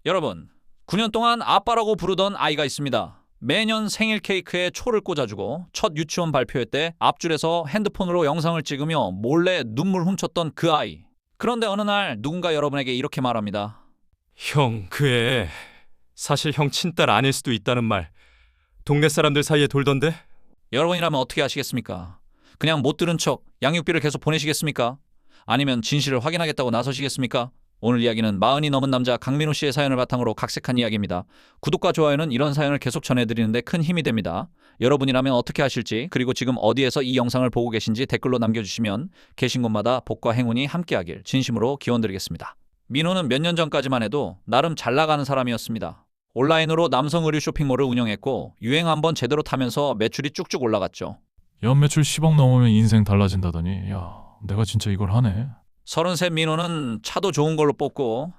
여러분, 9년 동안 아빠라고 부르던 아이가 있습니다. 매년 생일 케이크에 초를 꽂아주고 첫 유치원 발표회 때 앞줄에서 핸드폰으로 영상을 찍으며 몰래 눈물 훔쳤던 그 아이. 그런데 어느 날 누군가 여러분에게 이렇게 말합니다. 형, 그 애 사실 형 친딸 아닐 수도 있다는 말 동네 사람들 사이에 돌던데? 여러분이라면 어떻게 하시겠습니까? 그냥 못 들은 척 양육비를 계속 보내시겠습니까? 아니면 진실을 확인하겠다고 나서시겠습니까? 오늘 이야기는 40이 넘은 남자 강민호 씨의 사연을 바탕으로 각색한 이야기입니다. 구독과 좋아요는 이런 사연을 계속 전해드리는데 큰 힘이 됩니다. 여러분이라면 어떻게 하실지, 그리고 지금 어디에서 이 영상을 보고 계신지 댓글로 남겨주시면 계신 곳마다 복과 행운이 함께하길 진심으로 기원드리겠습니다. 민호는 몇 년 전까지만 해도 나름 잘 나가는 사람이었습니다. 온라인으로 남성 의류 쇼핑몰을 운영했고 유행 한번 제대로 타면서 매출이 쭉쭉 올라갔죠. 연매출 10억 넘으면 인생 달라진다더니 야, 내가 진짜 이걸 하네. 33 민호는 차도 좋은 걸로 뽑고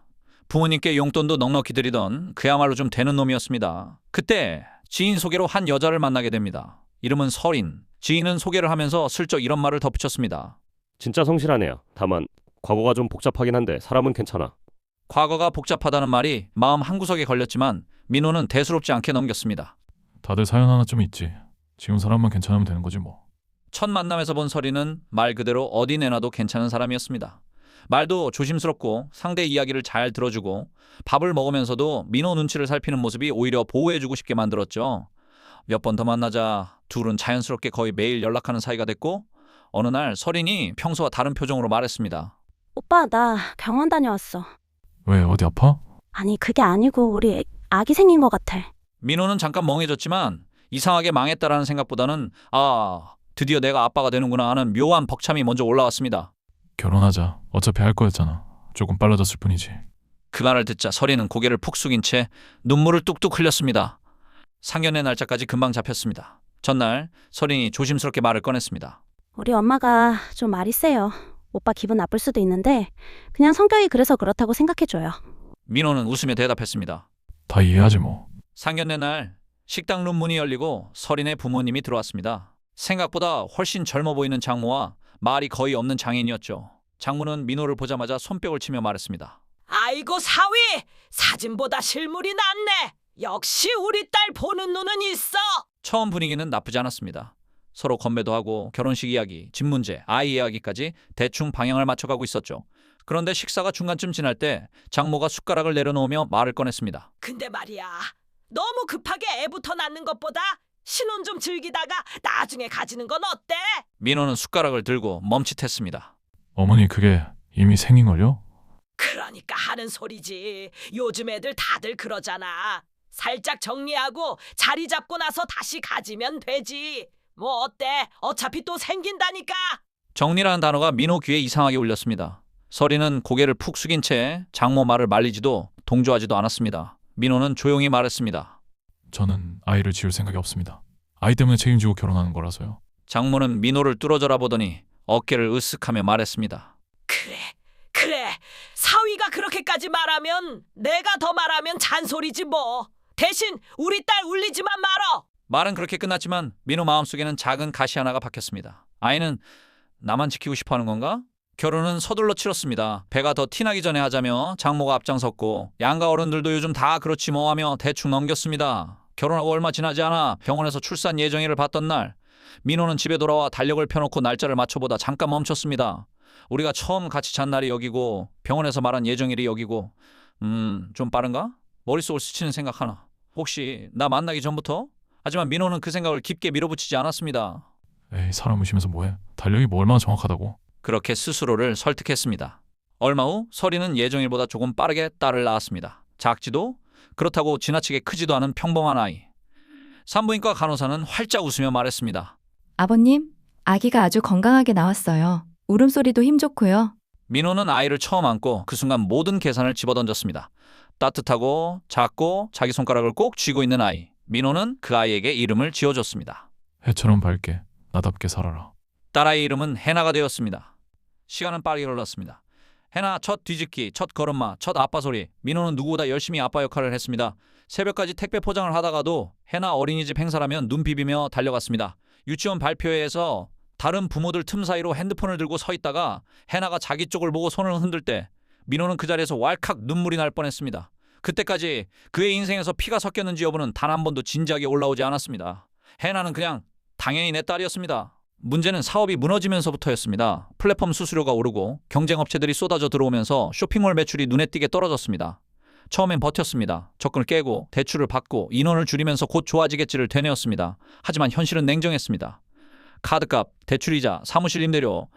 부모님께 용돈도 넉넉히 드리던 그야말로 좀 되는 놈이었습니다. 그때 지인 소개로 한 여자를 만나게 됩니다. 이름은 설인. 지인은 소개를 하면서 슬쩍 이런 말을 덧붙였습니다. 진짜 성실하네요. 다만 과거가 좀 복잡하긴 한데 사람은 괜찮아. 과거가 복잡하다는 말이 마음 한구석에 걸렸지만 민호는 대수롭지 않게 넘겼습니다. 다들 사연 하나쯤 있지. 지금 사람만 괜찮으면 되는 거지 뭐. 첫 만남에서 본 설이는 말 그대로 어디 내놔도 괜찮은 사람이었습니다. 말도 조심스럽고 상대 이야기를 잘 들어주고 밥을 먹으면서도 민호 눈치를 살피는 모습이 오히려 보호해주고 싶게 만들었죠. 몇 번 더 만나자 둘은 자연스럽게 거의 매일 연락하는 사이가 됐고 어느 날 설인이 평소와 다른 표정으로 말했습니다. 오빠, 나 병원 다녀왔어. 왜 어디 아파? 아니, 그게 아니고 우리 아기 생긴 것 같아. 민호는 잠깐 멍해졌지만 이상하게 망했다라는 생각보다는 드디어 내가 아빠가 되는구나 하는 묘한 벅참이 먼저 올라왔습니다. 결혼하자. 어차피 할 거였잖아. 조금 빨라졌을 뿐이지. 그 말을 듣자 설이는 고개를 푹 숙인 채 눈물을 뚝뚝 흘렸습니다. 상견례 날짜까지 금방 잡혔습니다. 전날 설인이 조심스럽게 말을 꺼냈습니다. 우리 엄마가 좀 말이 세요. 오빠 기분 나쁠 수도 있는데 그냥 성격이 그래서 그렇다고 생각해줘요. 민호는 웃으며 대답했습니다. 다 이해하지 뭐. 상견례 날 식당 룸 문이 열리고 설인의 부모님이 들어왔습니다. 생각보다 훨씬 젊어 보이는 장모와 말이 거의 없는 장인이었죠. 장모는 민호를 보자마자 손뼉을 치며 말했습니다. 아이고 사위, 사진보다 실물이 낫네. 역시 우리 딸 보는 눈은 있어. 처음 분위기는 나쁘지 않았습니다. 서로 건배도 하고 결혼식 이야기, 집 문제, 아이 이야기까지 대충 방향을 맞춰가고 있었죠. 그런데 식사가 중간쯤 지날 때 장모가 숟가락을 내려놓으며 말을 꺼냈습니다. 근데 말이야, 너무 급하게 애부터 낳는 것보다 신혼 좀 즐기다가 나중에 가지는 건 어때? 민호는 숟가락을 들고 멈칫했습니다. 어머니 그게 이미 생긴걸요? 그러니까 하는 소리지. 요즘 애들 다들 그러잖아. 살짝 정리하고 자리 잡고 나서 다시 가지면 되지. 뭐 어때? 어차피 또 생긴다니까. 정리라는 단어가 민호 귀에 이상하게 울렸습니다. 설이는 고개를 푹 숙인 채 장모 말을 말리지도 동조하지도 않았습니다. 민호는 조용히 말했습니다. 저는 아이를 지울 생각이 없습니다. 아이 때문에 책임지고 결혼하는 거라서요. 장모는 민호를 뚫어져라 보더니 어깨를 으쓱하며 말했습니다. 그래. 사위가 그렇게까지 말하면 내가 더 말하면 잔소리지 뭐. 대신 우리 딸 울리지만 말어. 말은 그렇게 끝났지만 민호 마음속에는 작은 가시 하나가 박혔습니다. 아이는 나만 지키고 싶어하는 건가? 결혼은 서둘러 치렀습니다. 배가 더 티나기 전에 하자며 장모가 앞장섰고 양가 어른들도 요즘 다 그렇지 뭐 하며 대충 넘겼습니다. 결혼하고 얼마 지나지 않아 병원에서 출산 예정일을 봤던 날 민호는 집에 돌아와 달력을 펴놓고 날짜를 맞춰보다 잠깐 멈췄습니다. 우리가 처음 같이 잔 날이 여기고 병원에서 말한 예정일이 여기고 좀 빠른가? 머릿속을 스치는 생각 하나. 혹시 나 만나기 전부터? 하지만 민호는 그 생각을 깊게 밀어붙이지 않았습니다. 에이, 사람 의심해서 뭐해. 달력이 뭐 얼마나 정확하다고. 그렇게 스스로를 설득했습니다. 얼마 후 설이는 예정일보다 조금 빠르게 딸을 낳았습니다. 작지도 그렇다고 지나치게 크지도 않은 평범한 아이. 산부인과 간호사는 활짝 웃으며 말했습니다. 아버님, 아기가 아주 건강하게 나왔어요. 울음소리도 힘 좋고요. 민호는 아이를 처음 안고 그 순간 모든 계산을 집어던졌습니다. 따뜻하고 작고 자기 손가락을 꼭 쥐고 있는 아이. 민호는 그 아이에게 이름을 지어줬습니다. 해처럼 밝게 나답게 살아라. 딸아이 이름은 해나가 되었습니다. 시간은 빠르게 흘렀습니다. 해나 첫 뒤집기, 첫 걸음마, 첫 아빠 소리. 민호는 누구보다 열심히 아빠 역할을 했습니다. 새벽까지 택배 포장을 하다가도 해나 어린이집 행사라면 눈 비비며 달려갔습니다. 유치원 발표회에서 다른 부모들 틈 사이로 핸드폰을 들고 서 있다가 해나가 자기 쪽을 보고 손을 흔들 때 민호는 그 자리에서 왈칵 눈물이 날 뻔했습니다. 그때까지 그의 인생에서 피가 섞였는지 여부는 단 한 번도 진지하게 올라오지 않았습니다. 해나는 그냥 당연히 내 딸이었습니다. 문제는 사업이 무너지면서부터였습니다. 플랫폼 수수료가 오르고 경쟁업체들이 쏟아져 들어오면서 쇼핑몰 매출이 눈에 띄게 떨어졌습니다. 처음엔 버텼습니다. 적금을 깨고 대출을 받고 인원을 줄이면서 곧 좋아지겠지를 되뇌었습니다. 하지만 현실은 냉정했습니다. 카드값, 대출이자, 사무실 임대료,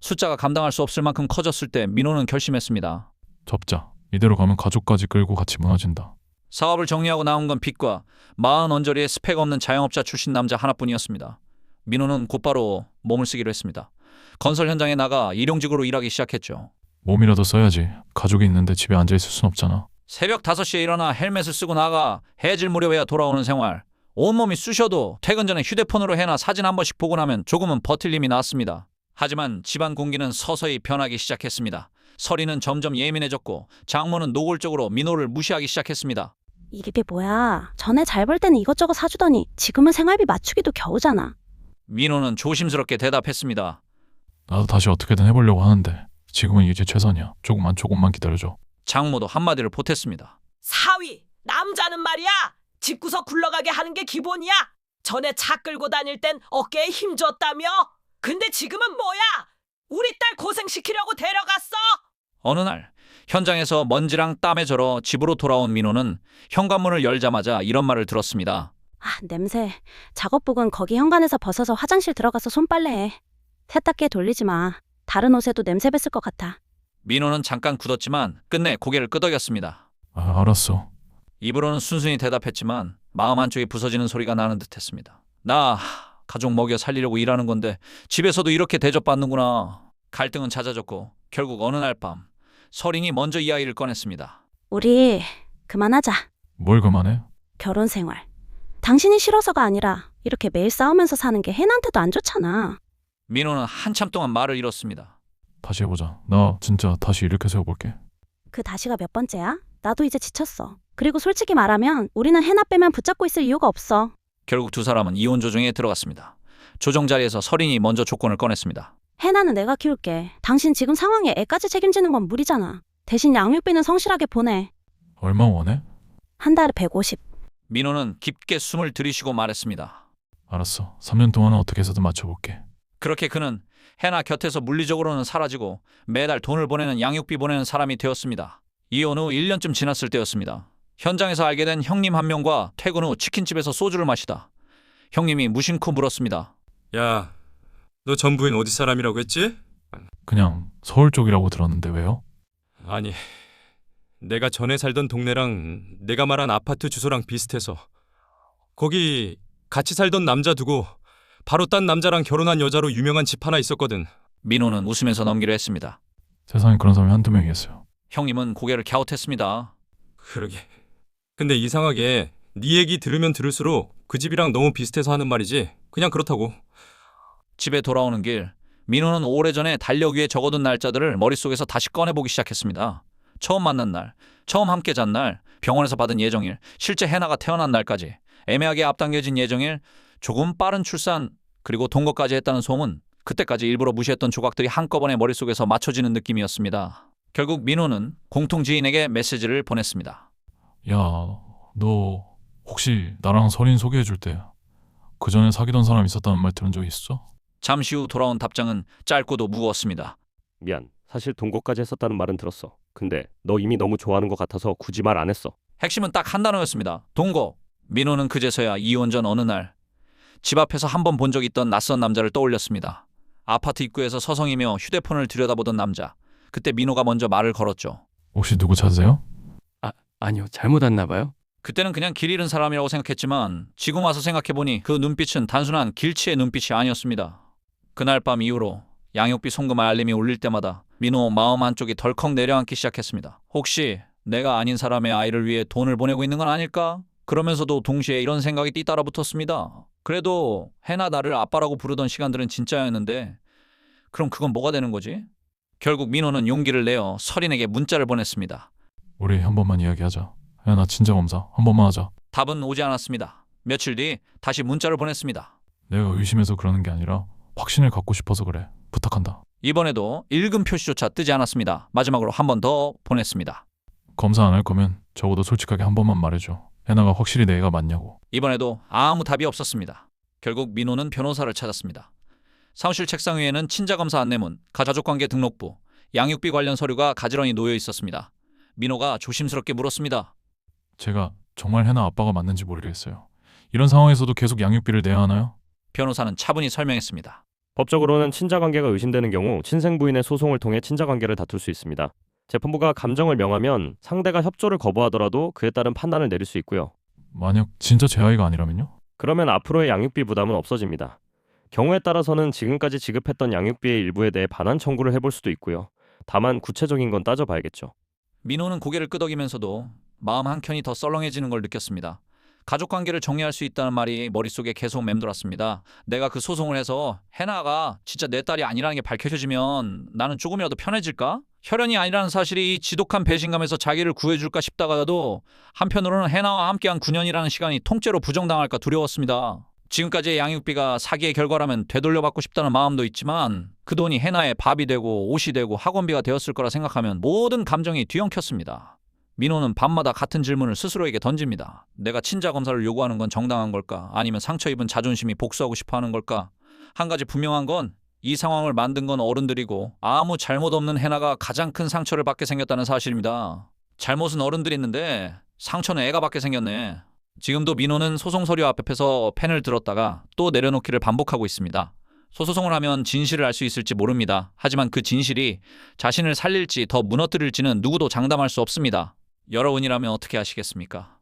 숫자가 감당할 수 없을 만큼 커졌을 때 민호는 결심했습니다. 접자. 이대로 가면 가족까지 끌고 같이 무너진다. 사업을 정리하고 나온 건 빚과 40언저리의 스펙 없는 자영업자 출신 남자 하나뿐이었습니다. 민호는 곧바로 몸을 쓰기로 했습니다. 건설 현장에 나가 일용직으로 일하기 시작했죠. 몸이라도 써야지. 가족이 있는데 집에 앉아있을 순 없잖아. 새벽 5시에 일어나 헬멧을 쓰고 나가 해질 무렵에야 돌아오는 생활. 온몸이 쑤셔도 퇴근 전에 휴대폰으로 해나 사진 한 번씩 보고 나면 조금은 버틸 힘이 났습니다. 하지만 집안 공기는 서서히 변하기 시작했습니다. 서리는 점점 예민해졌고 장모는 노골적으로 민호를 무시하기 시작했습니다. 이게 뭐야. 전에 잘 벌 때는 이것저것 사주더니 지금은 생활비 맞추기도 겨우잖아. 민호는 조심스럽게 대답했습니다. 나도 다시 어떻게든 해보려고 하는데 지금은 이게 최선이야. 조금만 기다려줘. 장모도 한마디를 보탰습니다. 사위, 남자는 말이야. 집구석 굴러가게 하는 게 기본이야. 전에 차 끌고 다닐 땐 어깨에 힘 줬다며. 근데 지금은 뭐야? 우리 딸 고생시키려고 데려갔어. 어느 날 현장에서 먼지랑 땀에 절어 집으로 돌아온 민호는 현관문을 열자마자 이런 말을 들었습니다. 아, 냄새. 작업복은 거기 현관에서 벗어서 화장실 들어가서 손빨래해. 세탁기에 돌리지 마. 다른 옷에도 냄새 뱄을 것 같아. 민호는 잠깐 굳었지만 끝내 고개를 끄덕였습니다. 아, 알았어. 입으로는 순순히 대답했지만 마음 한쪽이 부서지는 소리가 나는 듯했습니다. 나 가족 먹여 살리려고 일하는 건데 집에서도 이렇게 대접받는구나. 갈등은 잦아졌고 결국 어느 날 밤 서린이 먼저 이야기를 꺼냈습니다. 우리 그만하자. 뭘 그만해? 결혼 생활. 당신이 싫어서가 아니라 이렇게 매일 싸우면서 사는 게 혜나한테도 안 좋잖아. 민호는 한참 동안 말을 잃었습니다. 다시 해보자. 나 진짜 다시 이렇게 세워볼게. 그 다시가 몇 번째야? 나도 이제 지쳤어. 그리고 솔직히 말하면 우리는 혜나 빼면 붙잡고 있을 이유가 없어. 결국 두 사람은 이혼 조정에 들어갔습니다. 조정 자리에서 서린이 먼저 조건을 꺼냈습니다. 혜나는 내가 키울게. 당신 지금 상황에 애까지 책임지는 건 무리잖아. 대신 양육비는 성실하게 보내. 얼마 원해? 한 달에 150. 민호는 깊게 숨을 들이쉬고 말했습니다. 알았어. 3년 동안은 어떻게 해서든 맞춰볼게. 그렇게 그는 해나 곁에서 물리적으로는 사라지고 매달 돈을 보내는 양육비 보내는 사람이 되었습니다. 이혼 후 1년쯤 지났을 때였습니다. 현장에서 알게 된 형님 한 명과 퇴근 후 치킨집에서 소주를 마시다 형님이 무심코 물었습니다. 야, 너 전 부인 어디 사람이라고 했지? 그냥 서울 쪽이라고 들었는데 왜요? 아니, 내가 전에 살던 동네랑 내가 말한 아파트 주소랑 비슷해서 거기 같이 살던 남자 두고 바로 딴 남자랑 결혼한 여자로 유명한 집 하나 있었거든. 민호는 웃으면서 넘기로 했습니다. 세상에 그런 사람이 한두 명이겠어요. 형님은 고개를 갸웃했습니다. 그러게. 근데 이상하게 네 얘기 들으면 들을수록 그 집이랑 너무 비슷해서 하는 말이지. 그냥 그렇다고. 집에 돌아오는 길 민호는 오래전에 달력 위에 적어둔 날짜들을 머릿속에서 다시 꺼내보기 시작했습니다. 처음 만난 날, 처음 함께 잔 날, 병원에서 받은 예정일, 실제 해나가 태어난 날까지 애매하게 앞당겨진 예정일, 조금 빠른 출산, 그리고 동거까지 했다는 소문, 그때까지 일부러 무시했던 조각들이 한꺼번에 머릿속에서 맞춰지는 느낌이었습니다. 결국 민호는 공통 지인에게 메시지를 보냈습니다. 야, 너 혹시 나랑 서린 소개해줄 때 그 전에 사귀던 사람 있었다는 말 들은 적 있어? 잠시 후 돌아온 답장은 짧고도 무거웠습니다. 미안. 사실 동거까지 했었다는 말은 들었어. 근데 너 이미 너무 좋아하는 것 같아서 굳이 말 안 했어. 핵심은 딱 한 단어였습니다. 동거. 민호는 그제서야 이혼 전 어느 날 집 앞에서 한 번 본 적 있던 낯선 남자를 떠올렸습니다. 아파트 입구에서 서성이며 휴대폰을 들여다보던 남자. 그때 민호가 먼저 말을 걸었죠. 혹시 누구 찾으세요? 아니요, 잘못 왔나 봐요. 그때는 그냥 길 잃은 사람이라고 생각했지만 지금 와서 생각해보니 그 눈빛은 단순한 길치의 눈빛이 아니었습니다. 그날 밤 이후로 양육비 송금 알림이 울릴 때마다 민호 마음 한쪽이 덜컥 내려앉기 시작했습니다. 혹시 내가 아닌 사람의 아이를 위해 돈을 보내고 있는 건 아닐까? 그러면서도 동시에 이런 생각이 뒤따라 붙었습니다. 그래도 해나 나를 아빠라고 부르던 시간들은 진짜였는데 그럼 그건 뭐가 되는 거지? 결국 민호는 용기를 내어 서린에게 문자를 보냈습니다. 우리 한 번만 이야기하자. 야, 나 진짜 검사 한 번만 하자. 답은 오지 않았습니다. 며칠 뒤 다시 문자를 보냈습니다. 내가 의심해서 그러는 게 아니라 확신을 갖고 싶어서 그래. 부탁한다. 이번에도 읽음 표시조차 뜨지 않았습니다. 마지막으로 한 번 더 보냈습니다. 검사 안 할 거면 적어도 솔직하게 한 번만 말해줘. 해나가 확실히 내 애가 맞냐고. 이번에도 아무 답이 없었습니다. 결국 민호는 변호사를 찾았습니다. 사무실 책상 위에는 친자검사 안내문, 가족관계 등록부, 양육비 관련 서류가 가지런히 놓여 있었습니다. 민호가 조심스럽게 물었습니다. 제가 정말 해나 아빠가 맞는지 모르겠어요. 이런 상황에서도 계속 양육비를 내야 하나요? 변호사는 차분히 설명했습니다. 법적으로는 친자관계가 의심되는 경우 친생부인의 소송을 통해 친자관계를 다툴 수 있습니다. 재판부가 감정을 명하면 상대가 협조를 거부하더라도 그에 따른 판단을 내릴 수 있고요. 만약 진짜 제 아이가 아니라면요? 그러면 앞으로의 양육비 부담은 없어집니다. 경우에 따라서는 지금까지 지급했던 양육비의 일부에 대해 반환 청구를 해볼 수도 있고요. 다만 구체적인 건 따져봐야겠죠. 민호는 고개를 끄덕이면서도 마음 한켠이 더 썰렁해지는 걸 느꼈습니다. 가족관계를 정리할 수 있다는 말이 머릿속에 계속 맴돌았습니다. 내가 그 소송을 해서 해나가 진짜 내 딸이 아니라는 게 밝혀지면 나는 조금이라도 편해질까? 혈연이 아니라는 사실이 지독한 배신감에서 자기를 구해줄까 싶다가도 한편으로는 해나와 함께한 9년이라는 시간이 통째로 부정당할까 두려웠습니다. 지금까지의 양육비가 사기의 결과라면 되돌려받고 싶다는 마음도 있지만 그 돈이 해나의 밥이 되고 옷이 되고 학원비가 되었을 거라 생각하면 모든 감정이 뒤엉켰습니다. 민호는 밤마다 같은 질문을 스스로에게 던집니다. 내가 친자 검사를 요구하는 건 정당한 걸까? 아니면 상처 입은 자존심이 복수하고 싶어 하는 걸까? 한 가지 분명한 건 이 상황을 만든 건 어른들이고 아무 잘못 없는 해나가 가장 큰 상처를 받게 생겼다는 사실입니다. 잘못은 어른들이 했는데 상처는 애가 받게 생겼네. 지금도 민호는 소송 서류 앞에서 펜을 들었다가 또 내려놓기를 반복하고 있습니다. 소송을 하면 진실을 알 수 있을지 모릅니다. 하지만 그 진실이 자신을 살릴지 더 무너뜨릴지는 누구도 장담할 수 없습니다. 여러분이라면 어떻게 하시겠습니까?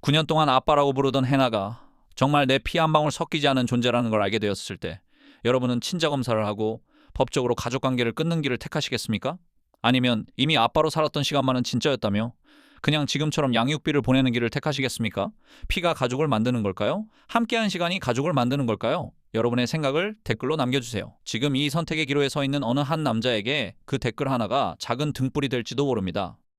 9년 동안 아빠라고 부르던 해나가 정말 내 피 한 방울 섞이지 않은 존재라는 걸 알게 되었을 때 여러분은 친자검사를 하고 법적으로 가족관계를 끊는 길을 택하시겠습니까? 아니면 이미 아빠로 살았던 시간만은 진짜였다며 그냥 지금처럼 양육비를 보내는 길을 택하시겠습니까? 피가 가족을 만드는 걸까요? 함께한 시간이 가족을 만드는 걸까요? 여러분의 생각을 댓글로 남겨주세요. 지금 이 선택의 기로에 서 있는 어느 한 남자에게 그 댓글 하나가 작은 등불이 될지도 모릅니다.